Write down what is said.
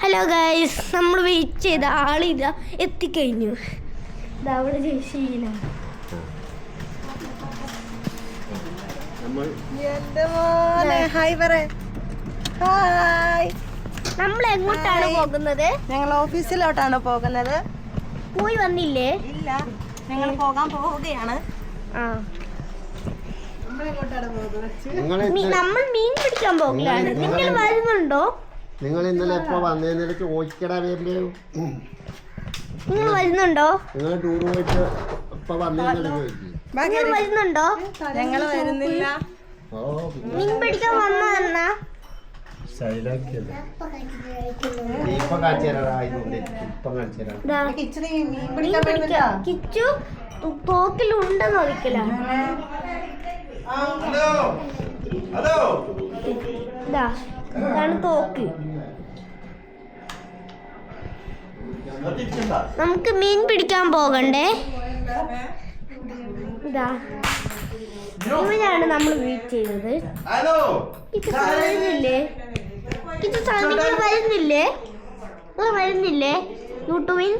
Hello guys, നമ്മൾ wait ചെയ്ത ആളിതാ എത്തിക്കഴിഞ്ഞു. അവിടെ ശീല നമ്മൾ എങ്ങോട്ടാണ് പോകുന്നത്? ഞങ്ങൾ ഓഫീസിലോട്ടാണ് പോകുന്നത്. പോയി വന്നില്ലേ? ഇല്ല, ഞങ്ങൾ പോകാൻ പോവുകയാണ്. നമ്മൾ മീൻ പിടിക്കാൻ പോകുകയാണ്. നിങ്ങൾ വരുന്നുണ്ടോ? നിങ്ങൾ ഇന്നലെ എപ്പോ വന്നേന്നൊരു ചോദിക്കടാ. നിങ്ങൾ വരുന്നുണ്ടോ? നിങ്ങൾ ടൂർ പോയിട്ട് ഇപ്പൊ വന്നേന്നൊരു ചോദിക്കും. നിങ്ങൾ വരുന്നുണ്ടോ? ഞങ്ങൾ വരുന്നില്ല. മീൻ പിടിക്കാൻ വന്നതെന്നാ? കിച്ചു തോക്കിലുണ്ടെന്ന് ഒരിക്കല. ഇതാണ് തോക്ക്. നമുക്ക് മീൻ പിടിക്കാൻ പോകണ്ടേ? ഇതാ ഇവനാണ് നമ്മൾ വെയിറ്റ് ചെയ്തത്. ഇത് വരുന്നില്ലേ? നിങ്ങൾ വരുന്നില്ലേ? യൂട്യൂബിൽ